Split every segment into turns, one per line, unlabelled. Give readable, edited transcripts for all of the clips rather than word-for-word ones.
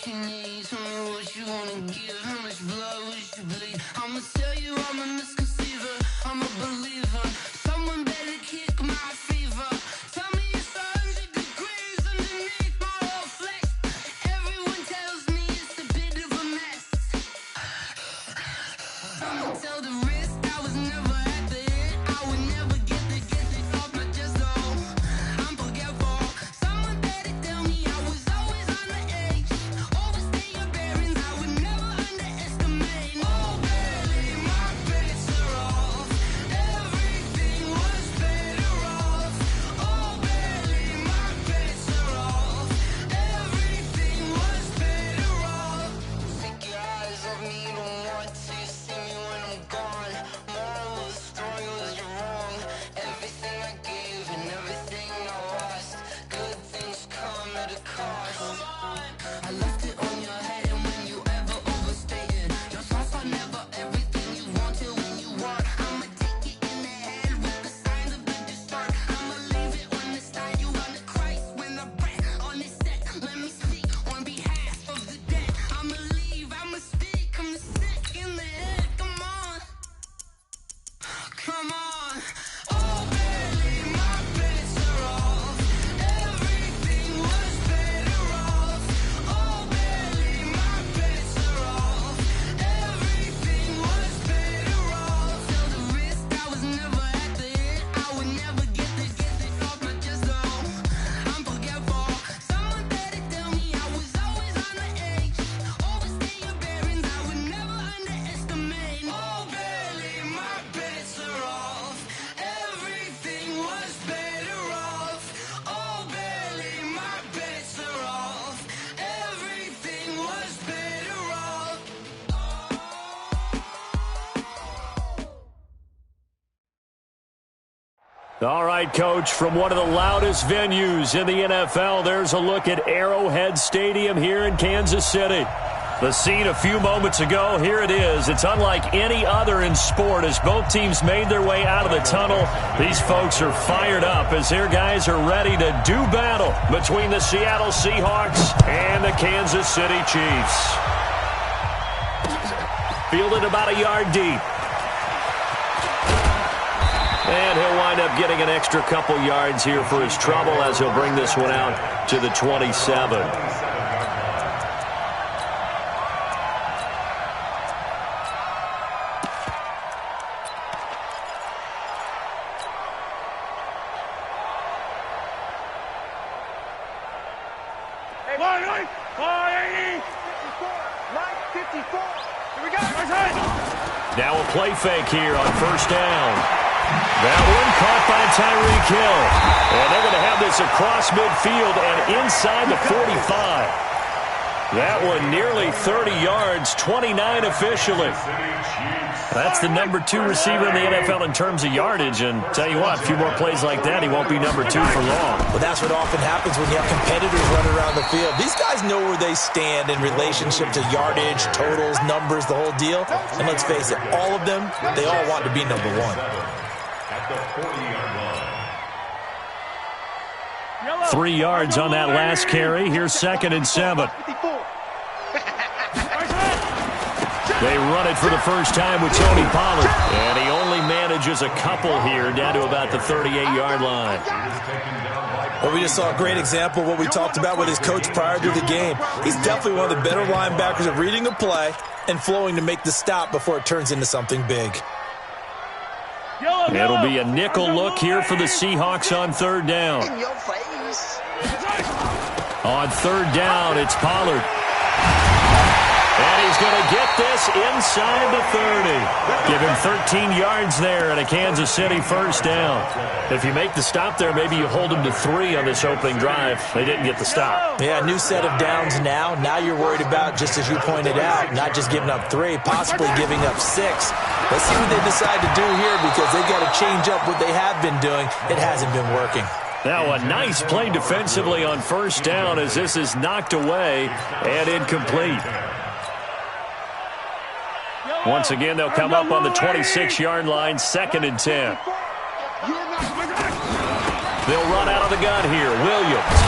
you need. Tell me what you wanna give. How much blood would you bleed? I'ma tell you I'm a misconceiver. I'm a believer. Someone better kick my fever. Tell me it's 100 degrees underneath my whole flesh. Everyone tells me it's a bit of a mess. I'ma tell the risk I was never at the end. I would never get this off my chest though. I'm forgetful. Someone better tell me I was always on the edge. Overstay your bearings, I would never underestimate. Oh barely, my bets are off. Everything was better off. Oh barely, my bets are off. Everything was better off. Take your eyes off me, don't want to see me when I'm gone. Moral of the story was you're wrong. Everything I gave and everything I lost. Good things come at a cost. I left it on your head, and when you ever overstay it, your thoughts are never everything you want till when you want. I'ma take it in the head with the signs of the distort. I'ma leave it on the side. You on the Christ when the breath on this set. Let me speak on behalf of the dead. I'ma leave, I'ma speak. I'm sick in the head. Come on, come on. Oh barely, my bets are off. Everything was better off. Oh barely, my bets are off. Everything was better off. Tell the risk I was never at the end. I would never get this off my chest though. I'm forgetful. Someone better tell me I was always on the edge. Overstay your bearings, I would never underestimate. Oh barely, my bets are off. Everything was better off. Oh barely, my bets are off. Everything was better off.
All right, Coach, from one of the loudest venues in the NFL, there's a look at Arrowhead Stadium here in Kansas City. The scene a few moments ago, here it is. It's unlike any other in sport as both teams made their way out of the tunnel. These folks are fired up as their guys are ready to do battle between the Seattle Seahawks and the Kansas City Chiefs. Fielded about a yard deep. And he'll wind up getting an extra couple yards here for his trouble as he'll bring this one out to the 27. Now a play fake here on first down. That one caught by Tyreek Hill. And they're going to have this across midfield and inside the 45. That one nearly 30 yards, 29 officially. That's the number 2 receiver in the NFL in terms of yardage. And tell you what, a few more plays like that, he won't be number 2 for long.
Well, that's what often happens when you have competitors running around the field. These guys know where they stand in relationship to yardage, totals, numbers, the whole deal. And let's face it, all of them, they all want to be number 1.
3 yards on that last carry. Here's 2nd and 7. They run it for the first time with Tony Pollard. And he only manages a couple here down to about the 38-yard line.
Well, we just saw a great example of what we talked about with his coach prior to the game. He's definitely one of the better linebackers at reading a play and flowing to make the stop before it turns into something big.
It'll be a nickel look here for the Seahawks on 3rd down. On 3rd down, it's Pollard. And he's going to get this inside the 30. Give him 13 yards there and a Kansas City first down. If you make the stop there, maybe you hold him to 3 on this opening drive. They didn't get the stop.
Yeah, new set of downs now. Now you're worried about, just as you pointed out, not just giving up 3, possibly giving up 6. Let's see what they decide to do here because they've got to change up what they have been doing. It hasn't been working.
Now a nice play defensively on first down as this is knocked away and incomplete. Once again, they'll come up on the 26-yard line, 2nd and 10. They'll run out of the gun here. Williams.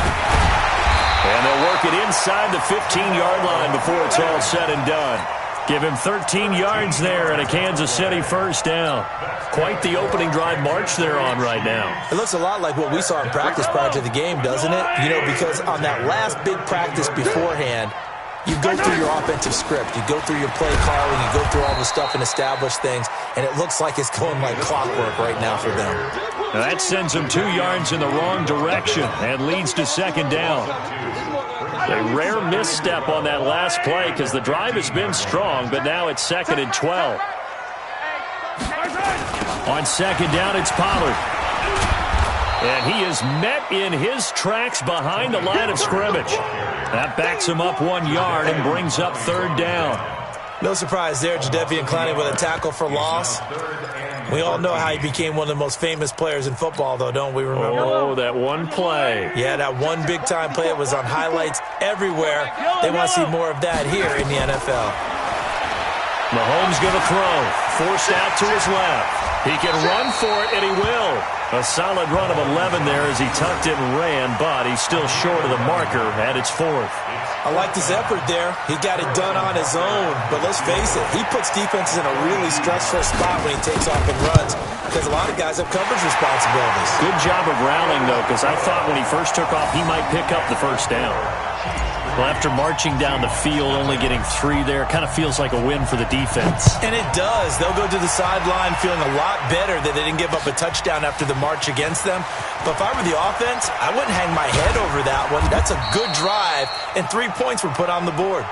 And they'll work it inside the 15-yard line before it's all said and done. Give him 13 yards there and a Kansas City first down. Quite the opening drive march they're on right now.
It looks a lot like what we saw in practice prior to the game, doesn't it? You know, because on that last big practice beforehand, you go through your offensive script. You go through your play calling. You go through all the stuff and establish things. And it looks like it's going like clockwork right now for them.
Now that sends them 2 yards in the wrong direction and leads to second down. A rare misstep on that last play because the drive has been strong, but now it's 2nd and 12. On second down, it's Pollard. And he is met in his tracks behind the line of scrimmage. That backs him up 1 yard and brings up third down.
No surprise there, Jadeveon Clowney with a tackle for loss. We all know how he became one of the most famous players in football, though, don't we remember?
Oh, that one play.
Yeah, that one big-time play. It was on highlights everywhere. They want to see more of that here in the NFL.
Mahomes going to throw. Forced out to his left. He can run for it, and he will. A solid run of 11 there as he tucked it and ran, but he's still short of the marker at its 4th.
I like his effort there. He got it done on his own, but let's face it, he puts defenses in a really stressful spot when he takes off and runs because a lot of guys have coverage responsibilities.
Good job of rallying, though, because I thought when he first took off, he might pick up the first down. Well, after marching down the field, only getting 3 there, kind of feels like a win for the defense.
And it does. They'll go to the sideline feeling a lot better that they didn't give up a touchdown after the march against them. But if I were the offense, I wouldn't hang my head over that one. That's a good drive, and 3 points were put on the board.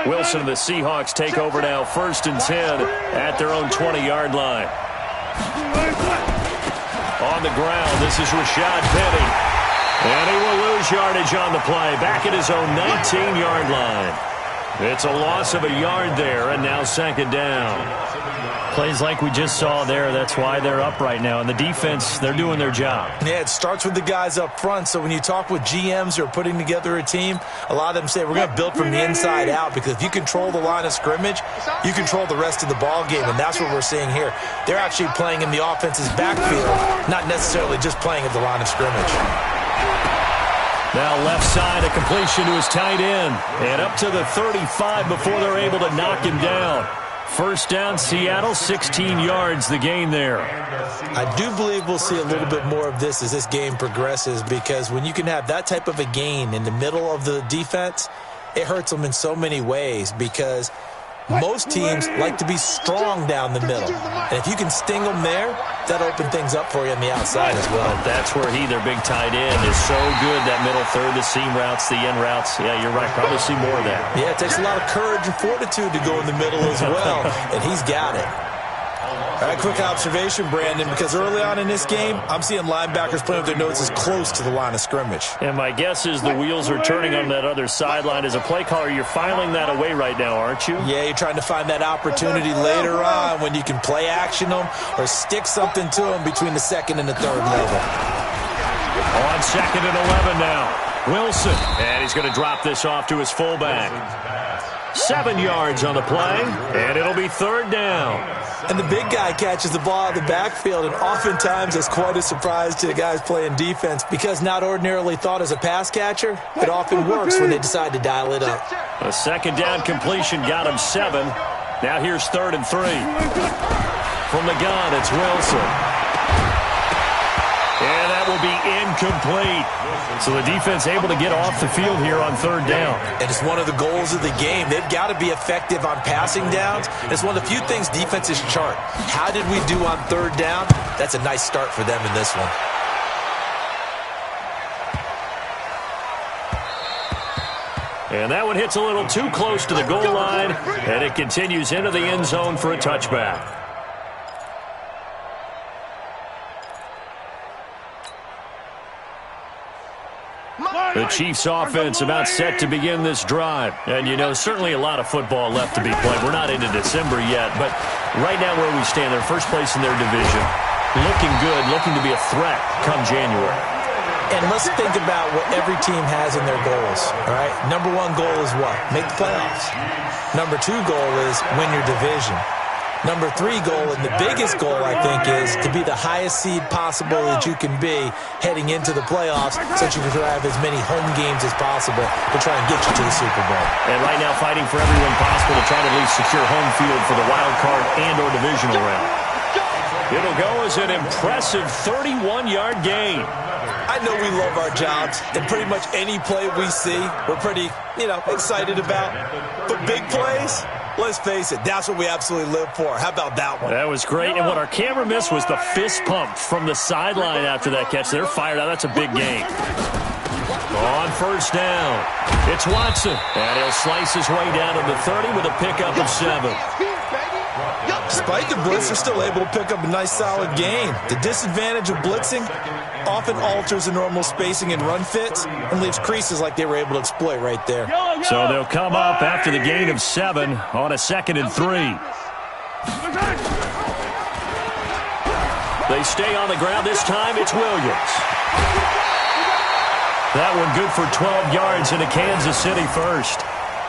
Wilson and the Seahawks take over now, 1st and 10 at their own 20-yard line. On the ground, this is Rashad Penny. And he will lose yardage on the play, back at his own 19-yard line. It's a loss of a yard there, and now 2nd down. Plays like we just saw there, that's why they're up right now. And the defense, they're doing their job.
Yeah, it starts with the guys up front. So when you talk with GMs who are putting together a team, a lot of them say we're going to build from the inside out because if you control the line of scrimmage, you control the rest of the ball game, and that's what we're seeing here. They're actually playing in the offense's backfield, not necessarily just playing at the line of scrimmage.
Now left side, a completion to his tight end. And up to the 35 before they're able to knock him down. First down, Seattle, 16 yards, the gain there.
I do believe we'll see a little bit more of this as this game progresses because when you can have that type of a gain in the middle of the defense, it hurts them in so many ways because most teams like to be strong down the middle. And if you can sting them there, that'll open things up for you on the outside as well.
But that's where their big tight end, is so good, that middle third, the seam routes, the in routes. Yeah, you're right. Probably see more of that.
Yeah, it takes a lot of courage and fortitude to go in the middle as well, and he's got it. All right, quick observation, Brandon, because early on in this game, I'm seeing linebackers playing with their noses close to the line of scrimmage.
And my guess is the wheels are turning on that other sideline. As a play caller, you're filing that away right now, aren't you?
Yeah, you're trying to find that opportunity later on when you can play action them or stick something to them between the 2nd and the 3rd level.
On 2nd and 11 now. Wilson, and he's going to drop this off to his fullback. 7 yards on the play, and it'll be 3rd down.
And the big guy catches the ball out of the backfield, and oftentimes that's quite a surprise to the guys playing defense because not ordinarily thought as a pass catcher, it often works when they decide to dial it up.
A 2nd down completion got him 7. Now here's 3rd and 3. From the gun, it's Wilson. And that will be incomplete. So the defense able to get off the field here on 3rd down.
And it's one of the goals of the game. They've got to be effective on passing downs. It's one of the few things defenses chart. How did we do on 3rd down? That's a nice start for them in this one.
And that one hits a little too close to the goal line, and it continues into the end zone for a touchback. The Chiefs offense about set to begin this drive. And, you know, certainly a lot of football left to be played. We're not into December yet, but right now where we stand, they're first place in their division. looking good, looking to be a threat come January.
And let's think about what every team has in their goals, all right? Number one goal is what? Make the playoffs. Number two goal is win your division. Number three goal, and the biggest goal, I think, is to be the highest seed possible that you can be heading into the playoffs so that you can have as many home games as possible to try and get you to the Super Bowl.
And right now fighting for everyone possible to try to at least secure home field for the wild card and or divisional round. It'll go as an impressive 31-yard gain.
I know we love our jobs, and pretty much any play we see, we're pretty, excited about. But big plays, let's face it, that's what we absolutely live for. How about that one?
That was great, and what our camera missed was the fist pump from the sideline after that catch. They're fired out. That's a big gain. On first down, it's Watson, and he'll slice his way down to the 30 with a pickup of 7.
Despite the blitz, they're still able to pick up a nice solid gain. The disadvantage of blitzing often alters the normal spacing and run fits and leaves creases like they were able to exploit right there.
So they'll come up after the gain of 7 on a 2nd and 3. They stay on the ground. This time it's Williams. That one good for 12 yards into Kansas City first.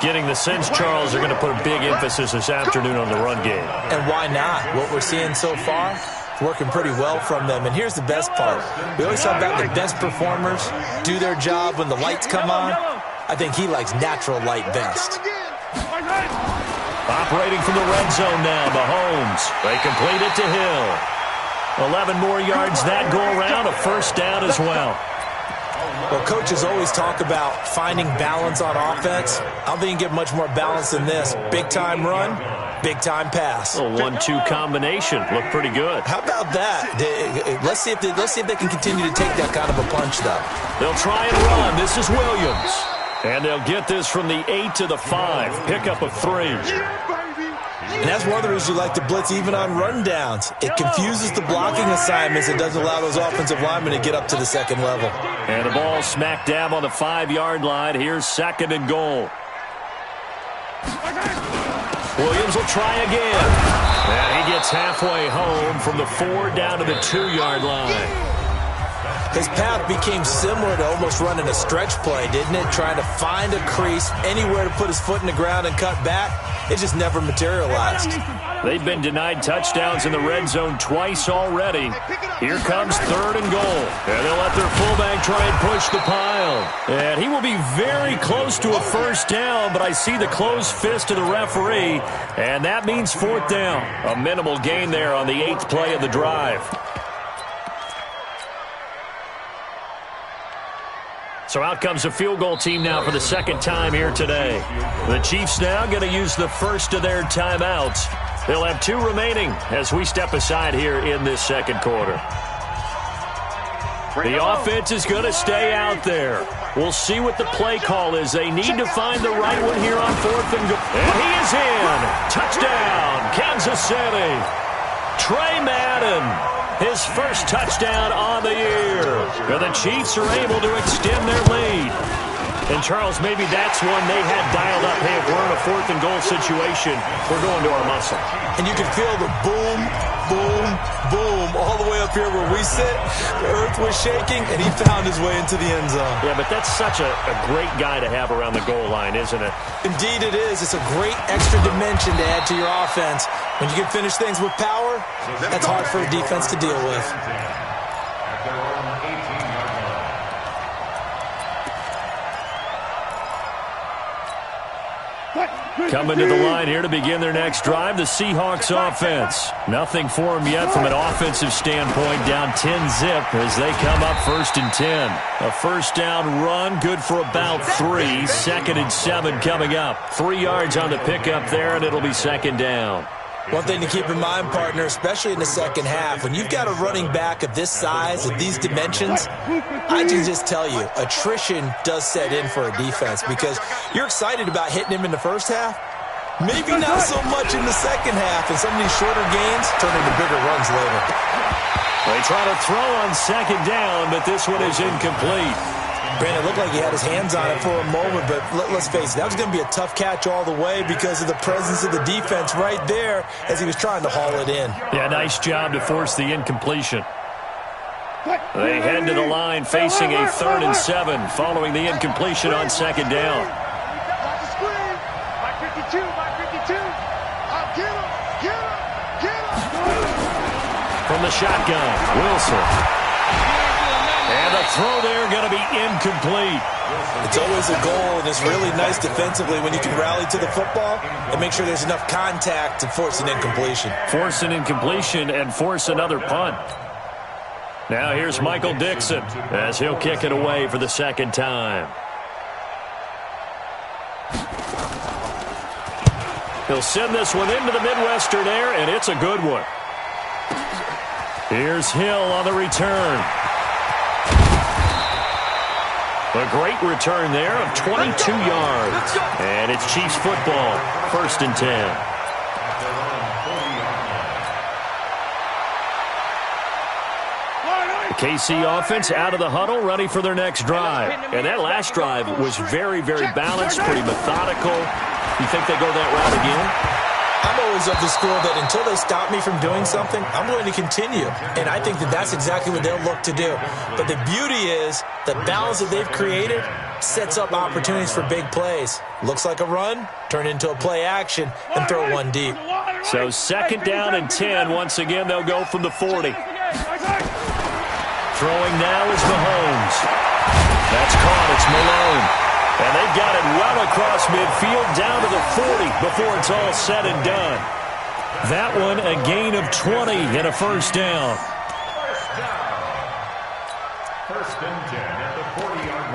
Getting the sense, Charles, they're going to put a big emphasis this afternoon on the run game.
And why not? What we're seeing so far, it's working pretty well from them. And here's the best part. We always talk about the best performers do their job when the lights come on. I think he likes natural light best.
Operating from the red zone now, Mahomes. They complete it to Hill. 11 more yards that go around, a first down as well.
Well, coaches always talk about finding balance on offense. I don't think you get much more balance than this. Big-time run, big-time pass.
A 1-2 combination. Looked pretty good.
How about that? Let's see if they can continue to take that kind of a punch, though.
They'll try and run. This is Williams. And they'll get this from the 8 to the 5. Pickup of 3.
And that's one of the reasons you like to blitz even on rundowns. It confuses the blocking assignments and doesn't allow those offensive linemen to get up to the second level.
And the ball smack dab on the 5-yard line. Here's 2nd and goal. Williams will try again. And he gets halfway home from the 4 down to the 2-yard line.
His path became similar to almost running a stretch play, didn't it? Trying to find a crease, anywhere to put his foot in the ground and cut back. It just never materialized.
They've been denied touchdowns in the red zone twice already. Here comes 3rd and goal. And they'll let their fullback try and push the pile. And he will be very close to a first down, but I see the closed fist of the referee. And that means 4th down. A minimal gain there on the 8th play of the drive. So out comes the field goal team now for the 2nd time here today. The Chiefs now going to use the first of their timeouts. They'll have 2 remaining as we step aside here in this 2nd quarter. The offense is going to stay out there. We'll see what the play call is. They need to find the right one here on 4th and goal. And he is in. Touchdown, Kansas City. Trey Madden. His first touchdown on the year. The Chiefs are able to extend their lead. And, Charles, maybe that's one they had dialed up. Hey, if we're in a 4th and goal situation, we're going to our muscle.
And you can feel the boom, boom, boom all the way up here where we sit. The earth was shaking, and he found his way into the end zone.
Yeah, but that's such a great guy to have around the goal line, isn't it?
Indeed it is. It's a great extra dimension to add to your offense. When you can finish things with power, that's hard for a defense to deal with.
Coming to the line here to begin their next drive, the Seahawks offense. Nothing for them yet from an offensive standpoint, down 10-zip as they come up 1st and 10. A first down run, good for about 3. 2nd and 7 coming up. 3 yards on the pickup there, and it'll be 2nd down.
One thing to keep in mind, partner, especially in the second half, when you've got a running back of this size, of these dimensions, I can just tell you, attrition does set in for a defense because you're excited about hitting him in the first half. Maybe not so much in the second half, and some of these shorter gains turn into bigger runs later.
They try to throw on 2nd down, but this one is incomplete.
Brandon, it looked like he had his hands on it for a moment, but let's face it, that was going to be a tough catch all the way because of the presence of the defense right there as he was trying to haul it in.
Yeah, nice job to force the incompletion. They head to the line facing a 3rd and 7 following the incompletion on 2nd down. From the shotgun, Wilson. And the throw there going to be incomplete.
It's always a goal, and it's really nice defensively when you can rally to the football and make sure there's enough contact to force an incompletion.
Force an incompletion and force another punt. Now here's Michael Dixon as he'll kick it away for the 2nd time. He'll send this one into the Midwestern air, and it's a good one. Here's Hill on the return. A great return there of 22 yards. And it's Chiefs football, 1st and 10. The KC offense out of the huddle, ready for their next drive. And that last drive was very, very balanced, pretty methodical. You think they go that route again?
I'm always of the school that until they stop me from doing something, I'm going to continue. And I think that that's exactly what they'll look to do. But the beauty is the balance that they've created sets up opportunities for big plays. Looks like a run, turn into a play action, and throw one deep.
So 2nd down and 10. Once again, they'll go from the 40. Throwing now is Mahomes. That's caught. It's Malone. And they've got it well across midfield down to the 40 before it's all said and done. That one a gain of 20 and a 1st down.
1st and 10 at the 40-yard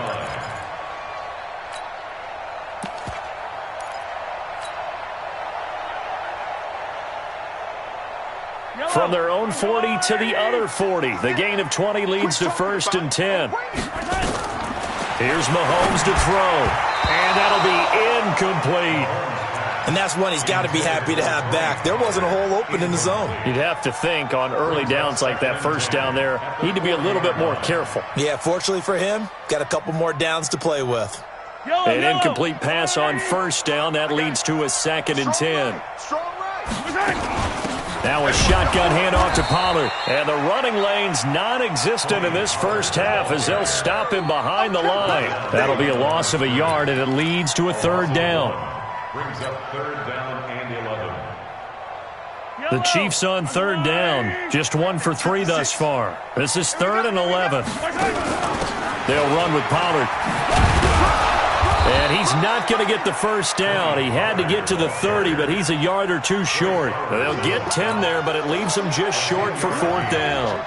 line.
From their own 40 to the other 40. The gain of 20 leads to 1st and 10. Here's Mahomes to throw. And that'll be incomplete.
And that's one he's got to be happy to have back. There wasn't a hole open in the zone.
You'd have to think on early downs like that 1st down there, need to be a little bit more careful.
Yeah, fortunately for him, got a couple more downs to play with.
An incomplete pass on 1st down. That leads to a 2nd and 10. Now a shotgun handoff to Pollard. And the running lane's non-existent in this 1st half as they'll stop him behind the line. That'll be a loss of a yard, and it leads to a 3rd down.
Brings up 3rd down and 11.
The Chiefs on 3rd down. Just 1 for 3 thus far. This is 3rd and 11. They'll run with Pollard. And he's not going to get the 1st down. He had to get to the 30, but he's a yard or 2 short. They'll get 10 there, but it leaves them just short for 4th down.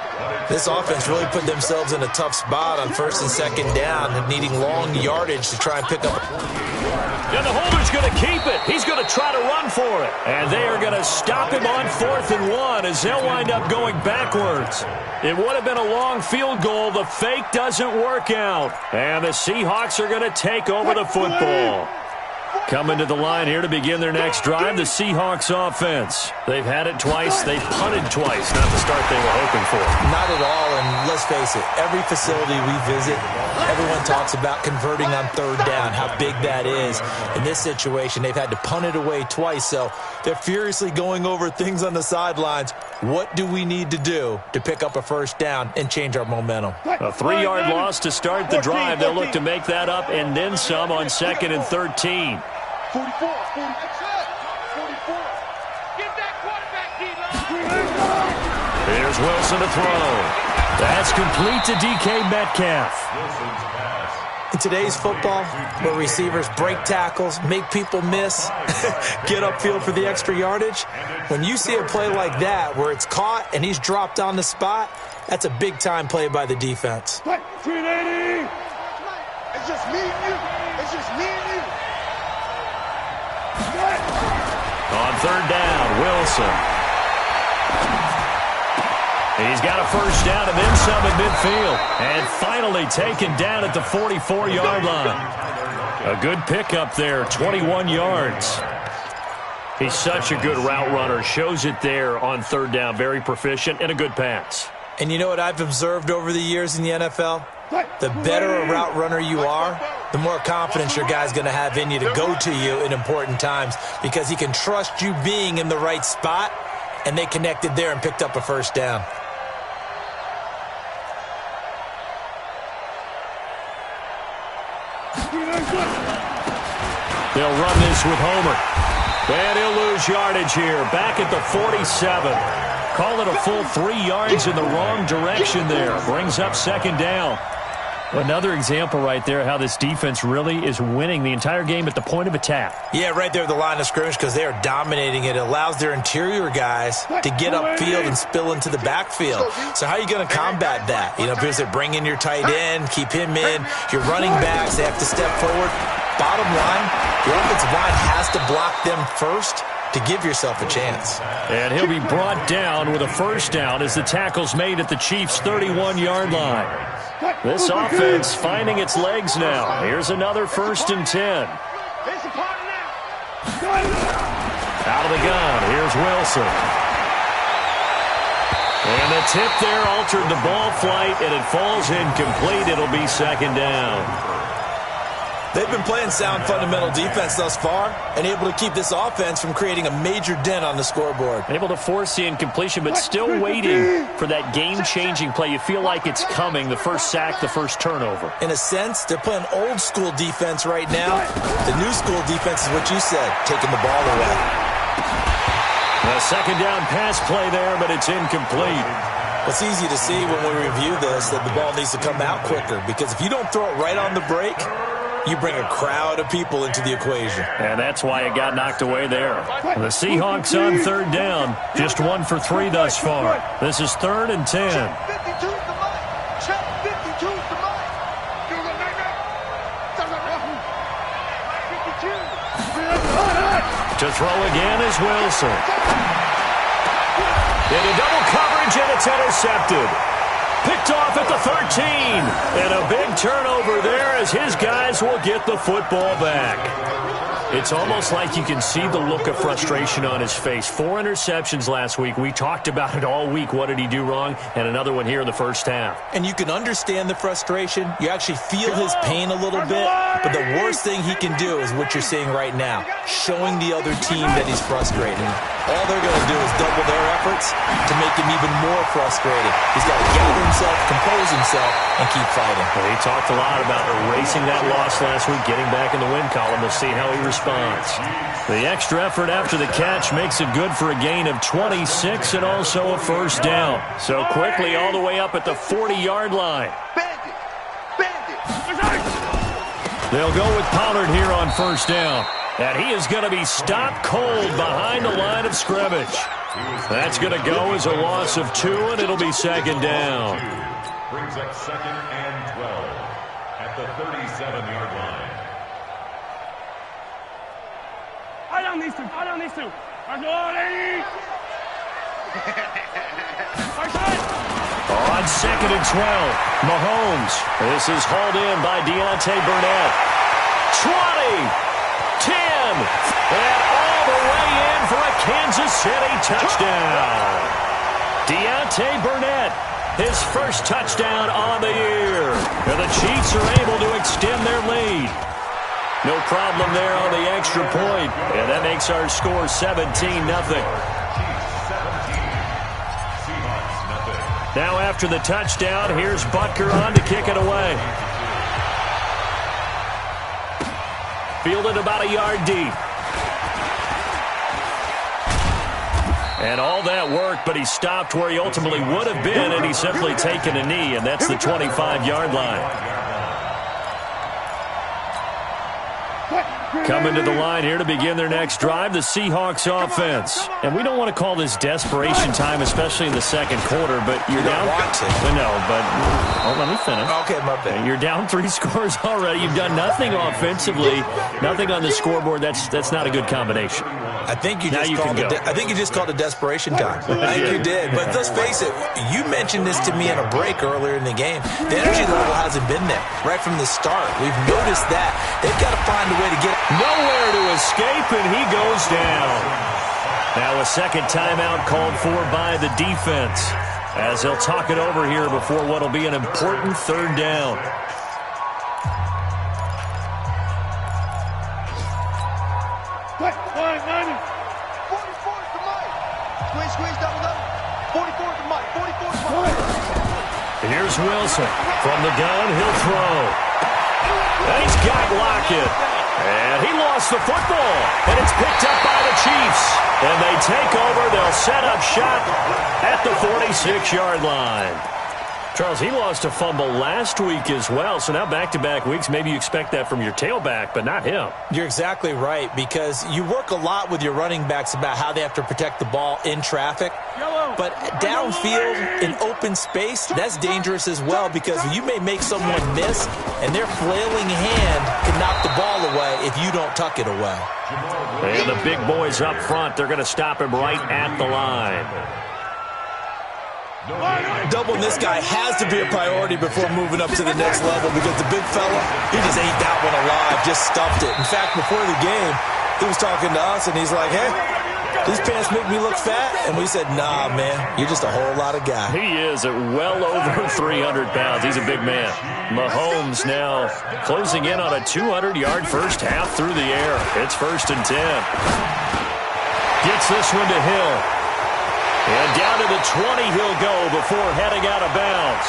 This offense really put themselves in a tough spot on 1st and 2nd down, needing long yardage to try and pick up.
And the holder's going to keep it. He's going to try to run for it. And they are going to stop him on 4th and 1 as they'll wind up going backwards. It would have been a long field goal. The fake doesn't work out. And the Seahawks are going to take over the football. Coming to the line here to begin their next drive, the Seahawks offense. They've had it twice. They've punted twice. Not the start they were hoping for.
Not at all, and let's face it, every facility we visit, everyone talks about converting on 3rd down, how big that is. In this situation, they've had to punt it away twice, so they're furiously going over things on the sidelines. What do we need to do to pick up a 1st down and change our momentum?
A 3-yard loss to start the drive. They'll look to make that up and then some on 2nd and 13.
44. Get that quarterback, D-line.
There's Wilson to throw. That's complete to DK Metcalf.
In today's football, where receivers break tackles, make people miss, get upfield for the extra yardage, when you see a play like that where it's caught and he's dropped on the spot, that's a big-time play by the defense.
380. It's just me and you. It's just me and you.
On 3rd down, Wilson. He's got a 1st down and then some at midfield. And finally taken down at the 44-yard line. A good pickup there, 21 yards. He's such a good route runner. Shows it there on 3rd down. Very proficient and a good pass.
And you know what I've observed over the years in the NFL? The better a route runner you are, the more confidence your guy's going to have in you to go to you in important times because he can trust you being in the right spot, and they connected there and picked up a first down.
They'll run this with Homer. And he'll lose yardage here. Back at the 47. Call it a full 3 yards in the wrong direction there. Brings up second down. Another example right there how this defense really is winning the entire game at the point of attack.
Yeah, right there at the line of scrimmage because they are dominating it. It allows their interior guys to get upfield and spill into the backfield. So how are you going to combat that? You know, because they bring in your tight end, keep him in. Your running backs, they have to step forward. Bottom line, your offensive line has to block them first to give yourself a chance.
And he'll be brought down with a first down as the tackle's made at the Chiefs' 31-yard line. This offense finding its legs now. Here's another 1st and 10. Out of the gun, here's Wilson. And the tip there altered the ball flight, and it falls incomplete. It'll be second down.
They've been playing sound fundamental defense thus far and able to keep this offense from creating a major dent on the scoreboard.
Able to force the incompletion, but still waiting for that game-changing play. You feel like it's coming, the first sack, the first turnover.
In a sense, they're playing old-school defense right now. The new-school defense is what you said, taking the ball away.
A second down pass play there, but it's incomplete.
It's easy to see when we review this that the ball needs to come out quicker because if you don't throw it right on the break, you bring a crowd of people into the equation.
And that's why it got knocked away there. The Seahawks on third down. Just 1 for 3 thus far. This is 3rd and 10. To throw again is Wilson. Into double coverage, and it's intercepted. Picked off at the 13. And a big turnover there as his guys will get the football back. It's almost like you can see the look of frustration on his face. 4 interceptions last week. We talked about it all week. What did he do wrong? And another one here in the first half.
And you can understand the frustration. You actually feel his pain a little bit. But the worst thing he can do is what you're seeing right now, showing the other team that he's frustrated. All they're going to do is double their efforts to make him even more frustrated. He's got to gather himself, compose himself, and keep fighting.
Well, he talked a lot about erasing that loss last week, getting back in the win column. We'll see how he responds. The extra effort after the catch makes it good for a gain of 26 and also a first down. So quickly all the way up at the 40-yard line. They'll go with Pollard here on first down. And he is going to be stopped cold behind the line of scrimmage. That's going to go as a loss of 2, and it'll be second down.
Brings up 2nd and 12 at the 37-yard line.
On 2nd and 12, Mahomes. This is hauled in by Deontay Burnett. 20. 10, and all the way in for a Kansas City touchdown. Deontay Burnett, his first touchdown on the year. And the Chiefs are able to extend their lead. No problem there on the extra point. And that makes our score 17-0. Now after the touchdown, here's Butker on to kick it away. Fielded about a yard deep. And all that work, but he stopped where he ultimately would have been, and he's simply taken a knee, and that's the 25-yard line. Coming to the line here to begin their next drive, the Seahawks offense. And we don't want to call this desperation time, especially in the second quarter, but you're down. No, but let me finish.
Okay, my bad.
You're down 3 scores already. You've done nothing offensively, nothing on the scoreboard. That's not a good combination.
I think you just called it desperation time. I think you did. But let's face it, you mentioned this to me in a break earlier in the game. The energy level hasn't been there right from the start. We've noticed that. They've got to find a way to get
nowhere to escape, and he goes down. Now a second timeout called for by the defense. as they'll talk it over here before what will be an important third down. Here's Wilson. From the gun, he'll throw. And he's got Lockett. And he lost the football. And it's picked up by the Chiefs. And they take over. They'll set up shop at the 46-yard line. Charles, he lost a fumble last week as well. So now back-to-back weeks, maybe you expect that from your tailback, but not him.
You're exactly right, because you work a lot with your running backs about how they have to protect the ball in traffic. But downfield, in open space, that's dangerous as well, because you may make someone miss, and their flailing hand can knock the ball away if you don't tuck it away.
And the big boys up front, they're going to stop him right at the line.
Doubling this guy has to be a priority before moving up to the next level, because the big fella, he just ate that one alive, just stuffed it. In fact, before the game, he was talking to us, and he's like, hey, these pants make me look fat. And we said, nah, man, you're just a whole lot of guy.
He is at well over 300 pounds. He's a big man. Mahomes now closing in on a 200-yard first half through the air. It's 1st and 10. Gets this one to Hill. And down to the 20 he'll go before heading out of bounds.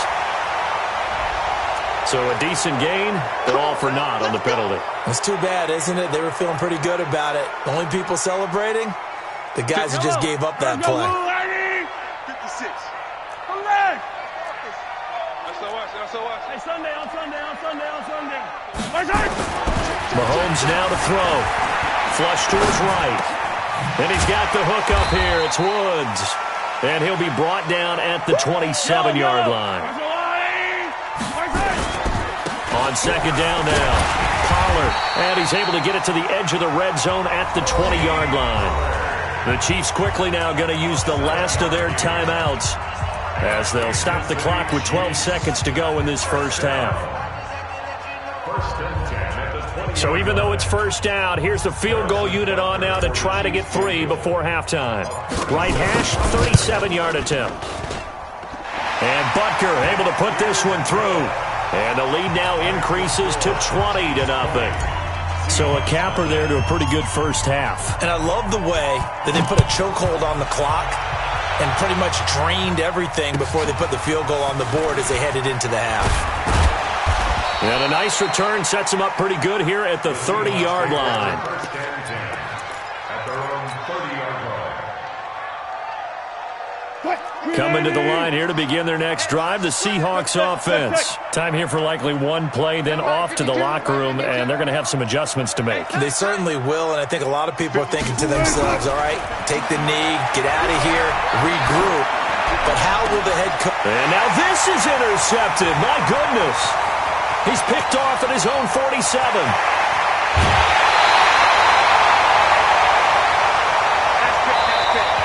So a decent gain, but all for naught on the penalty.
It's too bad, isn't it? They were feeling pretty good about it. The only people celebrating, the guys who just gave up that play.
56. Hey, Sunday.
Mahomes now to throw. Flush to his right. And he's got the hook up here. It's Woods. And he'll be brought down at the 27-yard line. On second down now, Pollard. And he's able to get it to the edge of the red zone at the 20-yard line. The Chiefs quickly now going to use the last of their timeouts as they'll stop the clock with 12 seconds to go in this first half. So even though it's first down, here's the field goal unit on now to try to get 3 before halftime. Right hash, 37-yard attempt. And Butker able to put this one through. And the lead now increases to 20-0. So a capper there to a pretty good first half.
And I love the way that they put a chokehold on the clock and pretty much drained everything before they put the field goal on the board as they headed into the half.
And a nice return sets him up pretty good here at the 30-yard line. Coming to the line here to begin their next drive, the Seahawks offense. Time here for likely one play, then off to the locker room, and they're going to have some adjustments to make.
They certainly will, and I think a lot of people are thinking to themselves, all right, take the knee, get out of here, regroup. But how will the head coach...
And now this is intercepted. My goodness. He's picked off at his own 47.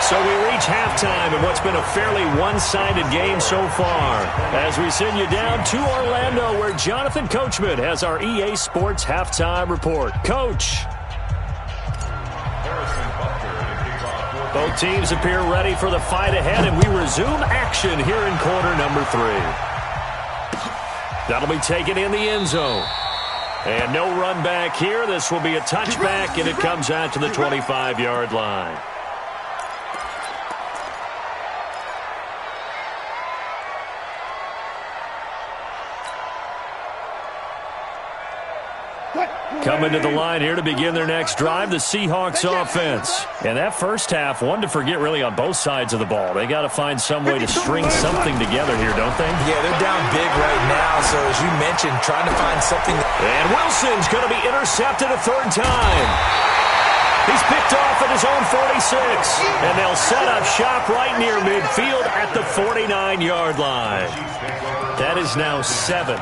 So we reach halftime in what's been a fairly one-sided game so far. As we send you down to Orlando, where Jonathan Coachman has our EA Sports halftime report. Coach. Both teams appear ready for the fight ahead, and we resume action here in quarter number 3. That'll be taken in the end zone. And no run back here. This will be a touchback, and it comes out to the 25-yard line. Coming to the line here to begin their next drive, the Seahawks offense. And that first half, one to forget really on both sides of the ball. They got to find some way to string something together here, don't they?
Yeah, they're down big right now, so as you mentioned, trying to find something.
And Wilson's going to be intercepted a third time. He's picked off at his own 46. And they'll set up shop right near midfield at the 49-yard line. That is now 7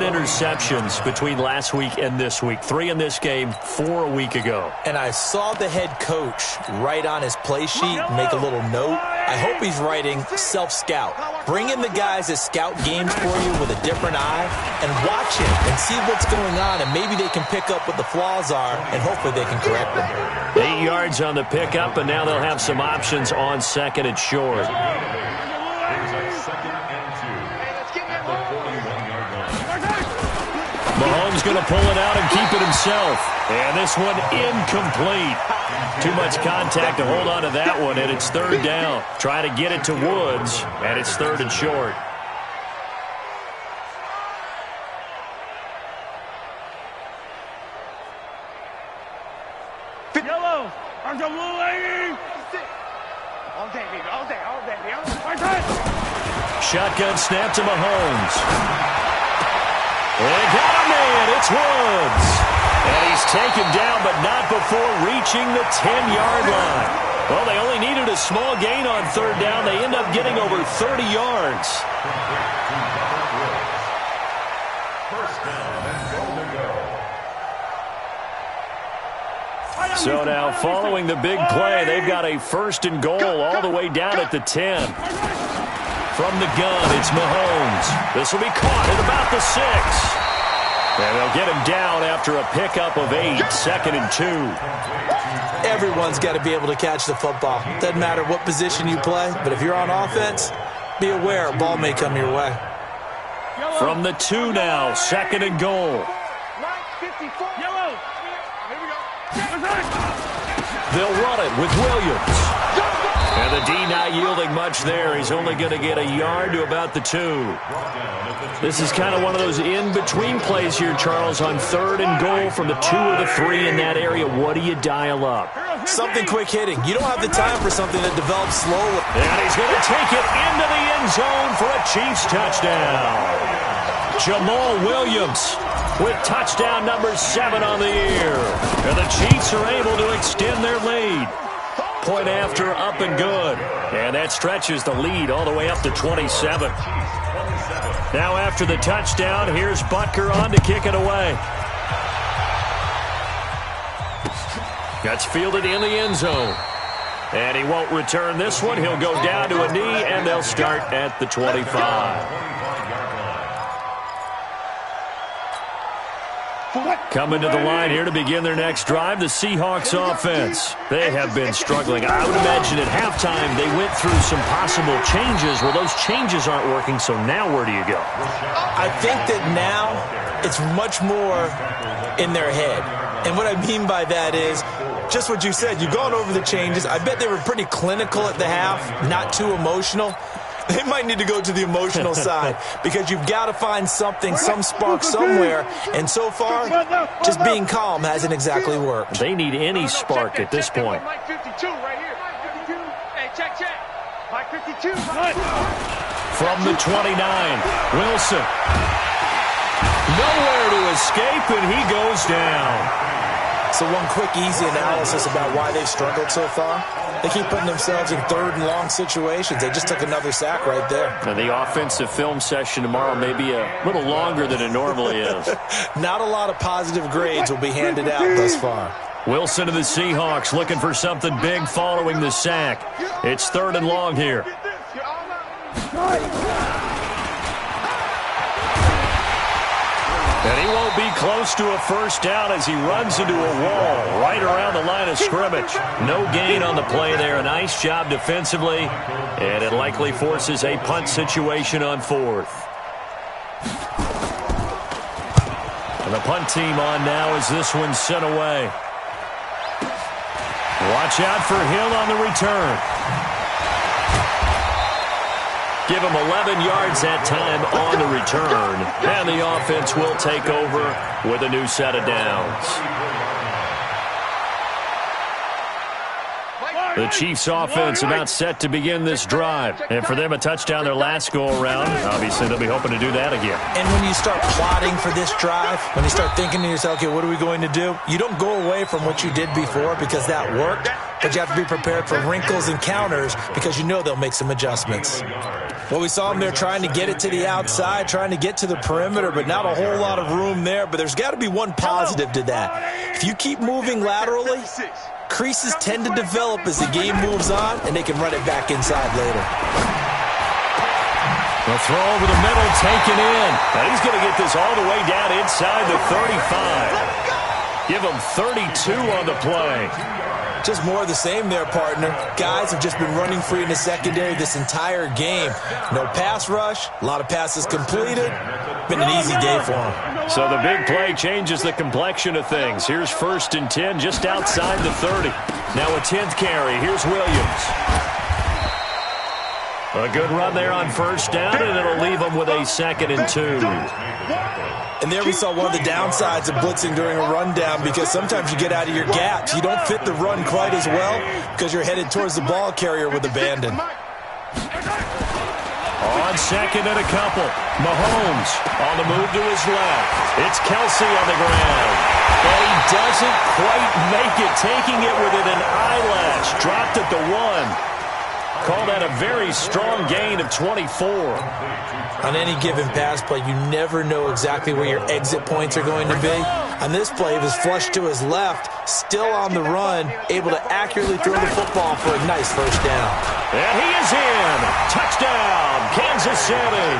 interceptions between last week and this week. 3 in this game, 4 a week ago.
And I saw the head coach write on his play sheet, make a little note. I hope he's writing self-scout. Bring in the guys that scout games for you with a different eye and watch him and see what's going on, and maybe they can pick up what the flaws are, and hopefully they can correct them.
8 yards on the pickup, and now they'll have some options on second and short.
second and 2 at the 41-yard line.
Mahomes going to pull it out and keep it himself. And this one incomplete. Too much contact to hold on to that one, and it's third down. Try to get it to Woods, and it's third and short.
Yellow. I'm the blue lady. All day, baby. All day. All day, baby.
Shotgun snap to Mahomes. They got a man. It's Woods. And he's taken down, but not before reaching the 10-yard line. Well, they only needed a small gain on third down. They end up getting over 30 yards.
First down and goal to go.
So now, following the big play, they've got a first and goal all the way down at the 10. From the gun, it's Mahomes. This will be caught at about the 6. And they'll get him down after a pickup of 8, second and 2.
Everyone's got to be able to catch the football. Doesn't matter what position you play, but if you're on offense, be aware a ball may come your way.
From the 2 now, second and goal.
Yellow. Here we go.
They'll run it with Williams. And the D not yielding much there. He's only going to get a yard to about the 2. This is kind of one of those in-between plays here, Charles, on third and goal from the 2 or the 3 in that area. What do you dial up?
Something quick hitting. You don't have the time for something that develops slowly.
And he's going to take it into the end zone for a Chiefs touchdown. Jamal Williams with touchdown number 7 on the year. And the Chiefs are able to extend their lead. Point after, up and good. And that stretches the lead all the way up to 27. Now after the touchdown, here's Butker on to kick it away. That's fielded in the end zone. And he won't return this one. He'll go down to a knee, and they'll start at the 25. Coming to the line here to begin their next drive, the Seahawks offense. They have been struggling. I would imagine at halftime they went through some possible changes. Well, those changes aren't working, so now where do you go?
I think that now it's much more in their head. And what I mean by that is just what you said. You've gone over the changes. I bet they were pretty clinical at the half, not too emotional. They might need to go to the emotional side because you've got to find something, some spark somewhere. And so far, just being calm hasn't exactly worked.
They need any spark at this point.
Mike 52 right here. 52. Hey, check. Mike 52.
From the 29, Wilson. Nowhere to escape, and he goes down.
So one quick, easy analysis about why they've struggled so far. They keep putting themselves in third and long situations. They just took another sack right there.
And the offensive film session tomorrow may be a little longer than it normally is.
Not a lot of positive grades will be handed out thus far.
Wilson to the Seahawks looking for something big following the sack. It's third and long here. And he won't be close to a first down as he runs into a wall right around the line of scrimmage. No gain on the play there. A nice job defensively, and it likely forces a punt situation on fourth. And the punt team on now as this one's sent away. Watch out for Hill on the return. Give him 11 yards that time on the return. And the offense will take over with a new set of downs. The Chiefs offense about set to begin this drive. And for them, a touchdown their last go-around. Obviously, they'll be hoping to do that again.
And when you start plotting for this drive, when you start thinking to yourself, okay, what are we going to do? You don't go away from what you did before because that worked. But you have to be prepared for wrinkles and counters because you know they'll make some adjustments. Well, we saw them there trying to get it to the outside, trying to get to the perimeter, but not a whole lot of room there. But there's got to be one positive to that. If you keep moving laterally, creases tend to develop as the game moves on, and they can run it back inside later.
The throw over the middle, taken in. Now he's going to get this all the way down inside the 35. Give him 32 on the play.
Just more of the same there, partner. Guys have just been running free in the secondary this entire game. No pass rush, a lot of passes completed. Been an easy day for them.
So the big play changes the complexion of things. Here's 1st and 10 just outside the 30. Now a 10th carry. Here's Williams. A good run there on 1st down, and it'll leave them with a 2nd and 2.
And there we saw one of the downsides of blitzing during a rundown, because sometimes you get out of your gaps. You don't fit the run quite as well because you're headed towards the ball carrier with abandon.
On 2nd and a couple. Mahomes on the move to his left. It's Kelsey on the ground. And he doesn't quite make it, taking it within an eyelash. Dropped at the 1. Call that a very strong gain of 24.
On any given pass play, you never know exactly where your exit points are going to be. On this play, he was flushed to his left, still on the run, able to accurately throw the football for a nice 1st down.
And he is in. Touchdown, Kansas City.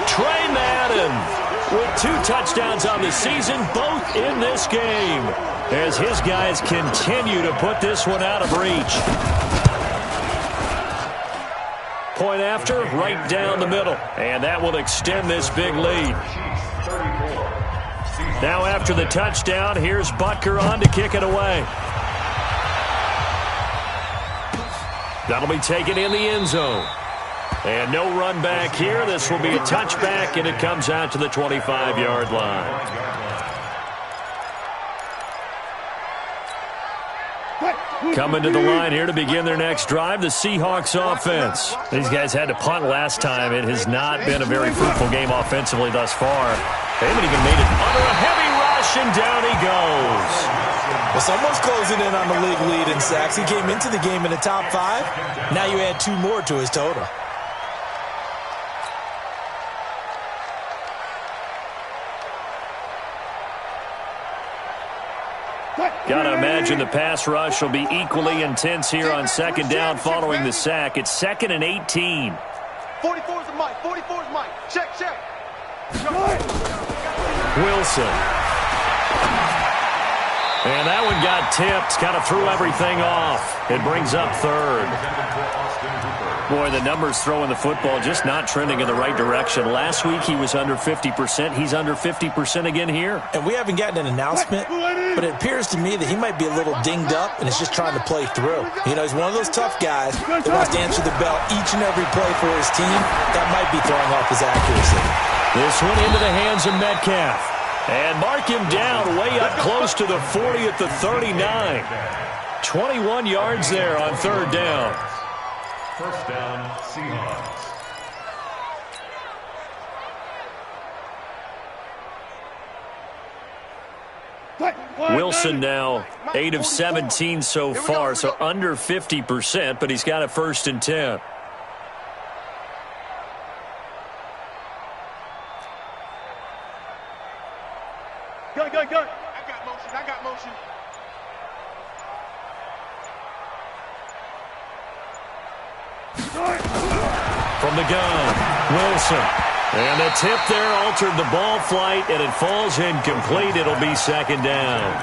Trey Madden with 2 touchdowns on the season, both in this game, as his guys continue to put this one out of reach. Point after, right down the middle. And that will extend this big lead. Now after the touchdown, here's Butker on to kick it away. That'll be taken in the end zone. And no run back here. This will be a touchback, and it comes out to the 25-yard line. Coming to the line here to begin their next drive, the Seahawks offense. These guys had to punt last time. It has not been a very fruitful game offensively thus far. They haven't even made it under a heavy rush, and down he goes.
Well, someone's closing in on the league lead in sacks. He came into the game in the top 5. Now you add 2 more to his total.
Got to imagine the pass rush will be equally intense here on 2nd down following the sack. It's 2nd and 18.
44's Mike. 44's Mike. Check.
Wilson. And that one got tipped. Kind of threw everything off. It brings up 3rd. Boy, the numbers throwing the football just not trending in the right direction. Last week he was under 50%. He's under 50% again here.
And we haven't gotten an announcement, but it appears to me that he might be a little dinged up and is just trying to play through. You know, he's one of those tough guys that wants to answer the bell each and every play for his team. That might be throwing off his accuracy.
This one into the hands of Metcalf. And mark him down way up close to the 40 at the 39. 21 yards there on 3rd down.
1st down, Seahawks.
Wilson now 8 of 17 so far, so under 50%, but he's got a 1st and 10.
Go. I got motion.
From the gun, Wilson. And the tip there altered the ball flight, and it falls incomplete. It'll be 2nd down.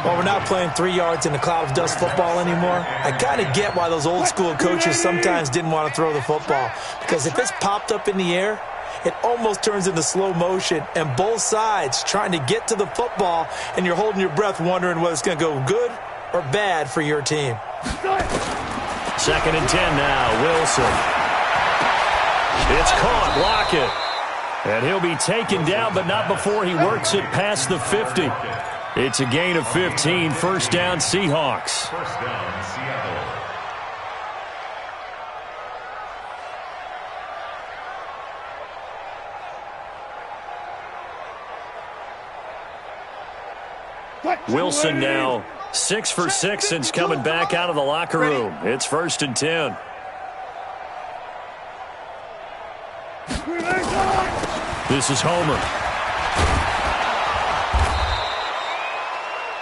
Well, we're not playing 3 yards in a cloud of dust football anymore. I kind of get why those old school coaches sometimes didn't want to throw the football, because if it's popped up in the air, it almost turns into slow motion, and both sides trying to get to the football, and you're holding your breath wondering whether it's going to go good or bad for your team.
2nd and 10 now, Wilson. It's caught, Lockett. And he'll be taken down, but not before he works it past the 50. It's a gain of 15, 1st down Seahawks.
1st down, Seattle.
Wilson now 6 for 6 since coming back out of the locker room. It's 1st and 10. This is Homer.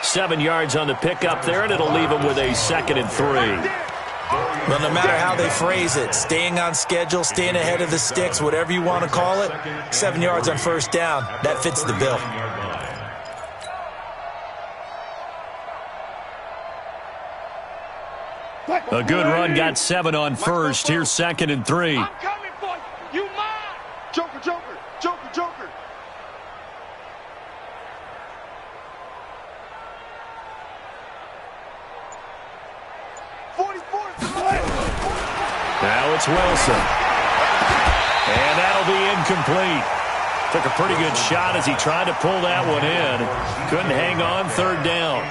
7 yards on the pickup there, and it'll leave him with a 2nd and 3.
Well, no matter how they phrase it, staying on schedule, staying ahead of the sticks, whatever you want to call it, 7 yards on 1st down, that fits the bill.
A good run got 7 on first. Here's 2nd and 3.
I'm coming for you. You mine. Joker, Joker, Joker, Joker.
Now it's Wilson. And that'll be incomplete. Took a pretty good shot as he tried to pull that one in. Couldn't hang on, 3rd down.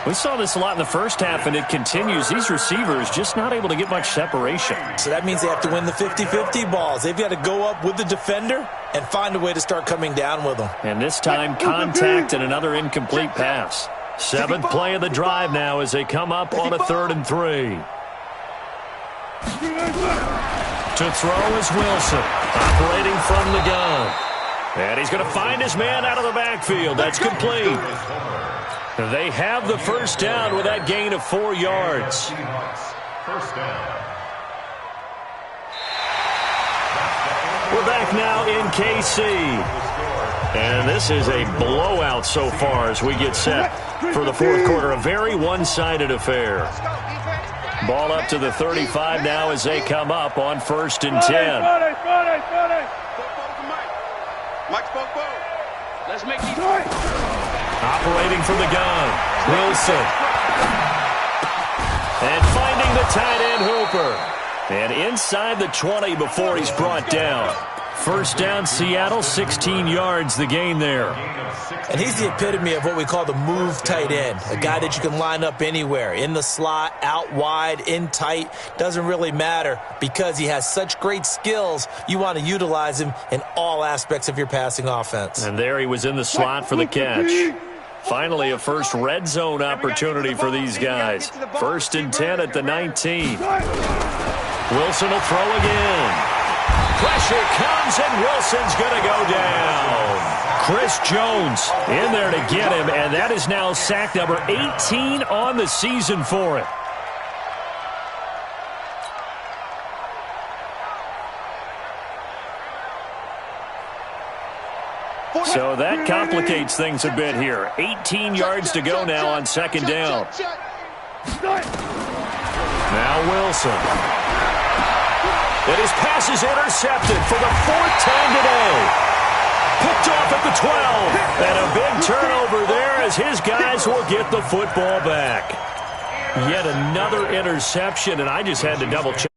We saw this a lot in the first half, and it continues. These receivers just not able to get much separation.
So that means they have to win the 50-50 balls. They've got to go up with the defender and find a way to start coming down with them.
And this time, contact and another incomplete pass. 7th play of the drive now as they come up on a 3rd and 3. To throw is Wilson, operating from the gun. And he's going to find his man out of the backfield. That's complete. They have the first down with that gain of 4 yards.
First down.
We're back now in KC. And this is a blowout so far as we get set for the 4th quarter. A very one-sided affair. Ball up to the 35 now as they come up on 1st and 10.
Let's make these.
Operating from the gun, Wilson. And finding the tight end Hooper. And inside the 20 before he's brought down. First down, Seattle, 16 yards, the gain there.
And he's the epitome of what we call the move tight end, a guy that you can line up anywhere, in the slot, out wide, in tight, doesn't really matter because he has such great skills. You want to utilize him in all aspects of your passing offense.
And there he was in the slot for the catch. Finally, a first red zone opportunity for these guys. 1st and 10 at the 19. Wilson will throw again. Pressure comes, and Wilson's going to go down. Chris Jones in there to get him, and that is now sack number 18 on the season for him. So that complicates things a bit here. 18 yards to go now on 2nd down. Now Wilson. And his pass is intercepted for the 4th time today. Picked off at the 12. And a big turnover there as his guys will get the football back. Yet another interception, and I just had to double check.